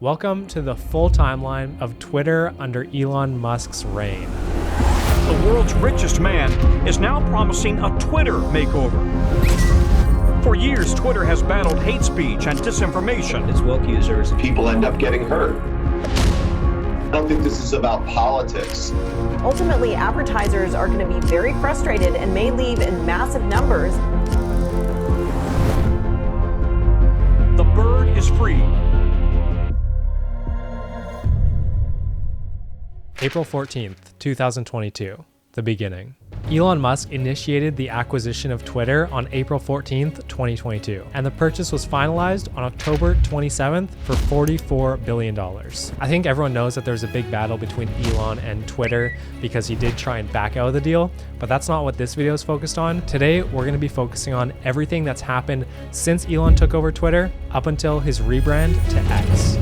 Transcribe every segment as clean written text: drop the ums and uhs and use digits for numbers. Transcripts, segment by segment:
Welcome to the full timeline of Twitter under Elon Musk's reign. The world's richest man is now promising a Twitter makeover. For years, Twitter has battled hate speech and disinformation. Its woke users. People end up getting hurt. I don't think this is about politics. Ultimately, advertisers are going to be very frustrated and may leave in massive numbers. The bird is free. April 14th, 2022, the beginning. Elon Musk initiated the acquisition of Twitter on April 14th, 2022, and the purchase was finalized on October 27th for $44 billion. I think everyone knows that there's a big battle between Elon and Twitter because he did try and back out of the deal, but that's not what this video is focused on. Today, we're going to be focusing on everything that's happened since Elon took over Twitter up until his rebrand to X.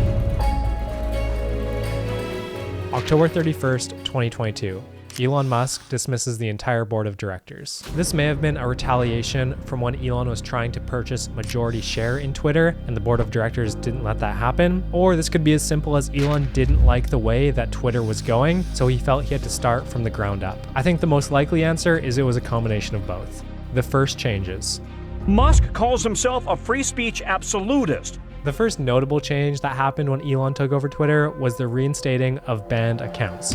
October 31st, 2022. Elon Musk dismisses the entire board of directors. This may have been a retaliation from when Elon was trying to purchase majority share in Twitter and the board of directors didn't let that happen. Or this could be as simple as Elon didn't like the way that Twitter was going, so he felt he had to start from the ground up. I think the most likely answer is it was a combination of both. The first changes. Musk calls himself a free speech absolutist. The first notable change that happened when Elon took over Twitter was the reinstating of banned accounts.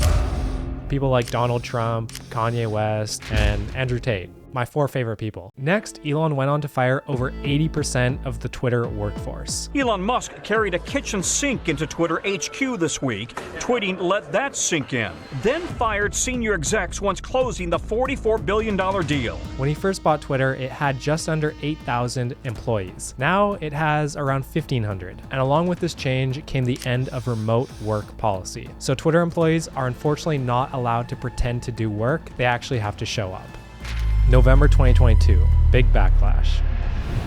People like Donald Trump, Kanye West, and Andrew Tate, my four favorite people. Next, Elon went on to fire over 80% of the Twitter workforce. Elon Musk carried a kitchen sink into Twitter HQ this week, tweeting, "Let that sink in." Then fired senior execs once closing the $44 billion deal. When he first bought Twitter, it had just under 8,000 employees. Now it has around 1,500. And along with this change came the end of remote work policy. So Twitter employees are unfortunately not allowed to pretend to do work. They actually have to show up. November 2022, big backlash.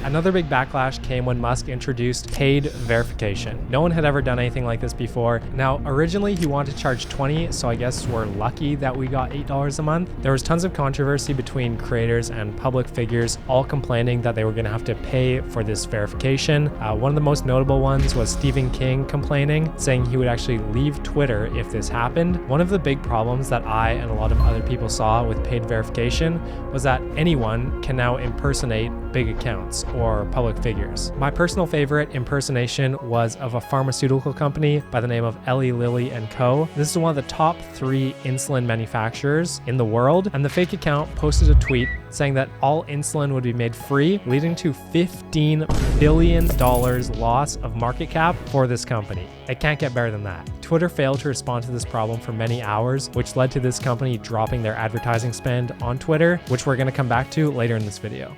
Another big backlash came when Musk introduced paid verification. No one had ever done anything like this before. Now, originally he wanted to charge $20, so I guess we're lucky that we got $8 a month. There was tons of controversy between creators and public figures, all complaining that they were gonna have to pay for this verification. One of the most notable ones was Stephen King complaining, saying he would actually leave Twitter if this happened. One of the big problems that I and a lot of other people saw with paid verification was that anyone can now impersonate big accounts or public figures. My personal favorite impersonation was of a pharmaceutical company by the name of Eli Lilly & Co. This is one of the top 3 insulin manufacturers in the world, and the fake account posted a tweet saying that all insulin would be made free, leading to $15 billion loss of market cap for this company. It can't get better than that. Twitter failed to respond to this problem for many hours, which led to this company dropping their advertising spend on Twitter, which we're going to come back to later in this video.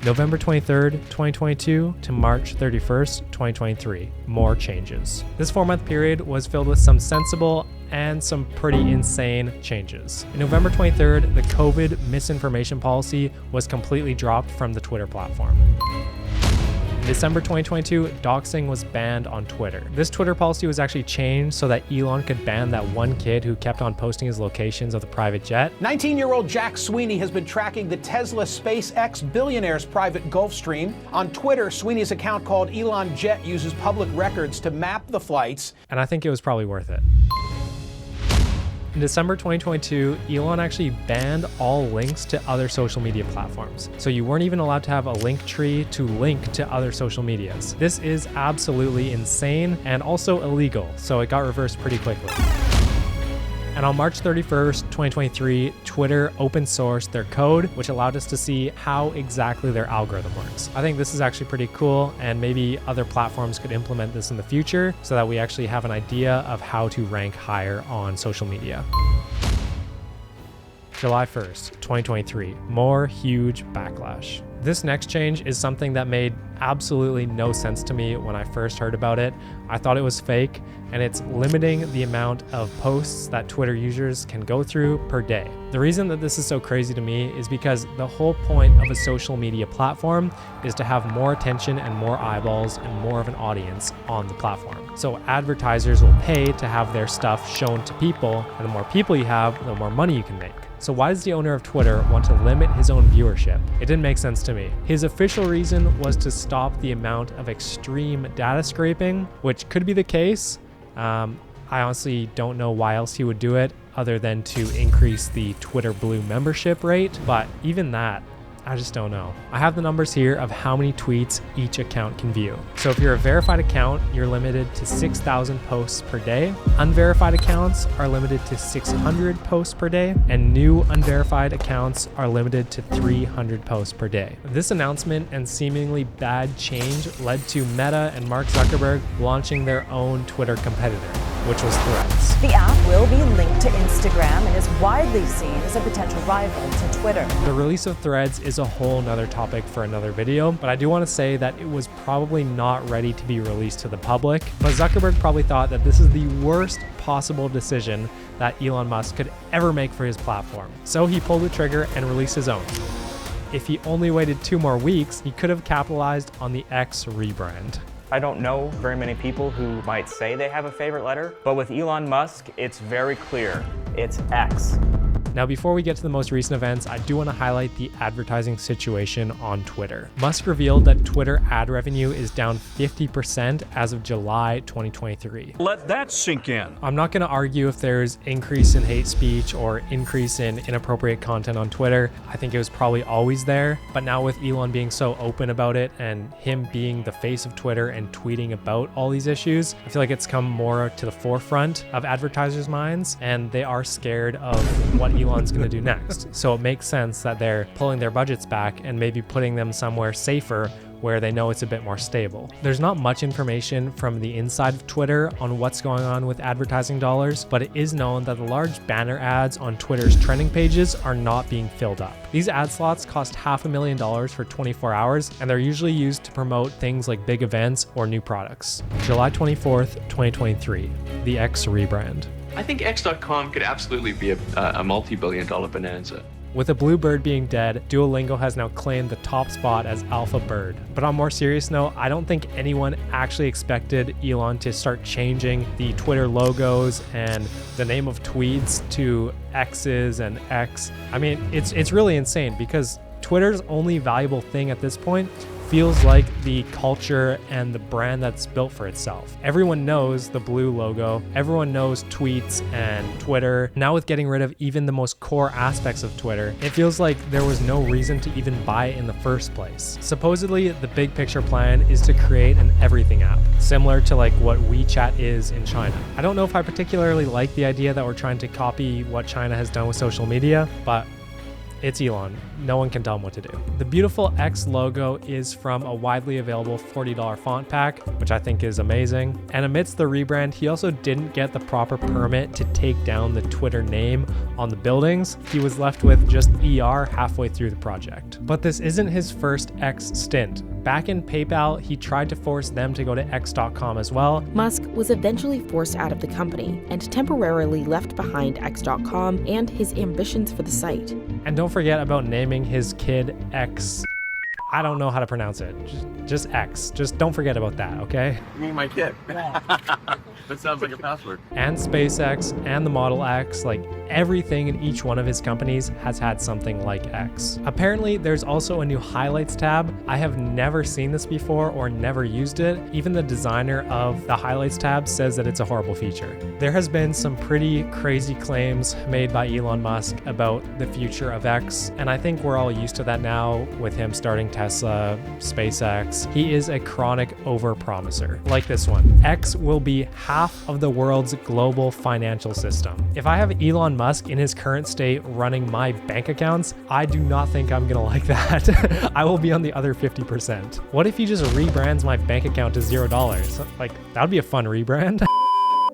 November 23rd, 2022 to March 31st, 2023, more changes. This 4-month period was filled with some sensible and some pretty insane changes. On November 23rd, the COVID misinformation policy was completely dropped from the Twitter platform. In December 2022, doxing was banned on Twitter. This Twitter policy was actually changed so that Elon could ban that one kid who kept on posting his locations of the private jet. 19-year-old Jack Sweeney has been tracking the Tesla SpaceX billionaire's private Gulfstream. On Twitter, Sweeney's account called Elon Jet uses public records to map the flights. And I think it was probably worth it. In December 2022, Elon actually banned all links to other social media platforms. So you weren't even allowed to have a link tree to link to other social medias. This is absolutely insane and also illegal, so it got reversed pretty quickly. And on March 31st, 2023, Twitter open sourced their code, which allowed us to see how exactly their algorithm works. I think this is actually pretty cool, and maybe other platforms could implement this in the future so that we actually have an idea of how to rank higher on social media. July 1st, 2023, more huge backlash. This next change is something that made absolutely no sense to me when I first heard about it. I thought it was fake, and it's limiting the amount of posts that Twitter users can go through per day. The reason that this is so crazy to me is because the whole point of a social media platform is to have more attention and more eyeballs and more of an audience on the platform. So advertisers will pay to have their stuff shown to people, and the more people you have, the more money you can make. So why does the owner of Twitter want to limit his own viewership? It didn't make sense to me. His official reason was to stop the amount of extreme data scraping, which could be the case, I honestly don't know why else he would do it other than to increase the Twitter Blue membership rate, but even that, I just don't know. I have the numbers here of how many tweets each account can view. So if you're a verified account, you're limited to 6,000 posts per day. Unverified accounts are limited to 600 posts per day, and new unverified accounts are limited to 300 posts per day. This announcement and seemingly bad change led to Meta and Mark Zuckerberg launching their own Twitter competitor, which was Threads. The app will be linked to Instagram and is widely seen as a potential rival to Twitter. The release of Threads is a whole nother topic for another video, but I do want to say that it was probably not ready to be released to the public, but Zuckerberg probably thought that this is the worst possible decision that Elon Musk could ever make for his platform. So he pulled the trigger and released his own. If he only waited 2 more weeks, he could have capitalized on the X rebrand. I don't know very many people who might say they have a favorite letter, but with Elon Musk, it's very clear. It's X. Now, before we get to the most recent events, I do want to highlight the advertising situation on Twitter. Musk revealed that Twitter ad revenue is down 50% as of July 2023. Let that sink in. I'm not going to argue if there's increase in hate speech or increase in inappropriate content on Twitter. I think it was probably always there, but now with Elon being so open about it and him being the face of Twitter and tweeting about all these issues, I feel like it's come more to the forefront of advertisers' minds, and they are scared of what Elon's going to do next. So it makes sense that they're pulling their budgets back and maybe putting them somewhere safer where they know it's a bit more stable. There's not much information from the inside of Twitter on what's going on with advertising dollars, but it is known that the large banner ads on Twitter's trending pages are not being filled up. These ad slots cost $500,000 for 24 hours, and they're usually used to promote things like big events or new products. July 24th, 2023, the X rebrand. I think X.com could absolutely be a multi-billion-dollar bonanza. With a blue bird being dead, Duolingo has now claimed the top spot as alpha bird. But on a more serious note, I don't think anyone actually expected Elon to start changing the Twitter logos and the name of tweets to X's and X. I mean, it's really insane because Twitter's only valuable thing at this point feels like the culture and the brand that's built for itself. Everyone knows the blue logo, everyone knows tweets and Twitter. Now with getting rid of even the most core aspects of Twitter, it feels like there was no reason to even buy it in the first place. Supposedly, the big picture plan is to create an everything app, similar to like what WeChat is in China. I don't know if I particularly like the idea that we're trying to copy what China has done with social media, but it's Elon. No one can tell him what to do. The beautiful X logo is from a widely available $40 font pack, which I think is amazing. And amidst the rebrand, he also didn't get the proper permit to take down the Twitter name on the buildings. He was left with just ER halfway through the project. But this isn't his first X stint. Back in PayPal, he tried to force them to go to X.com as well. Musk was eventually forced out of the company and temporarily left behind X.com and his ambitions for the site. And don't forget about naming his kid X. I don't know how to pronounce it. Just X. Just don't forget about that, okay? You mean my kid? That sounds like a password. And SpaceX and the Model X, like everything in each one of his companies has had something like X. Apparently, there's also a new highlights tab. I have never seen this before or never used it. Even the designer of the highlights tab says that it's a horrible feature. There has been some pretty crazy claims made by Elon Musk about the future of X, and I think we're all used to that now with him starting Tesla, SpaceX. He is a chronic overpromiser. Like this one. X will be half of the world's global financial system. If I have Elon Musk in his current state running my bank accounts, I do not think I'm gonna like that. I will be on the other 50%. What if he just rebrands my bank account to $0? Like, that would be a fun rebrand.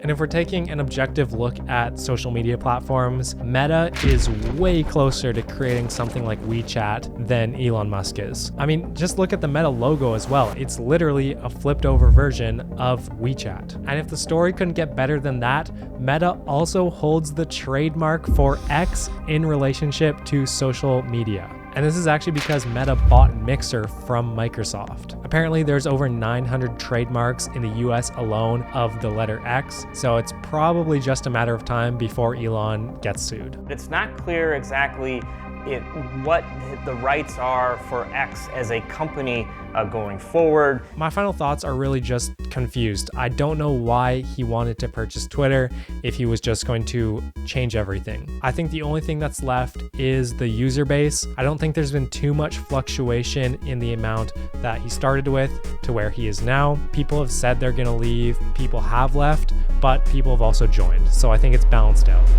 And if we're taking an objective look at social media platforms, Meta is way closer to creating something like WeChat than Elon Musk is. I mean, just look at the Meta logo as well. It's literally a flipped over version of WeChat. And if the story couldn't get better than that, Meta also holds the trademark for X in relationship to social media. And this is actually because Meta bought Mixer from Microsoft. Apparently, there's over 900 trademarks in the US alone of the letter X, so it's probably just a matter of time before Elon gets sued. It's not clear exactly what the rights are for X as a company going forward. My final thoughts are really just confused. I don't know why he wanted to purchase Twitter if he was just going to change everything. I think the only thing that's left is the user base. I don't think there's been too much fluctuation in the amount that he started with to where he is now. People have said they're gonna leave, people have left, but people have also joined. So I think it's balanced out.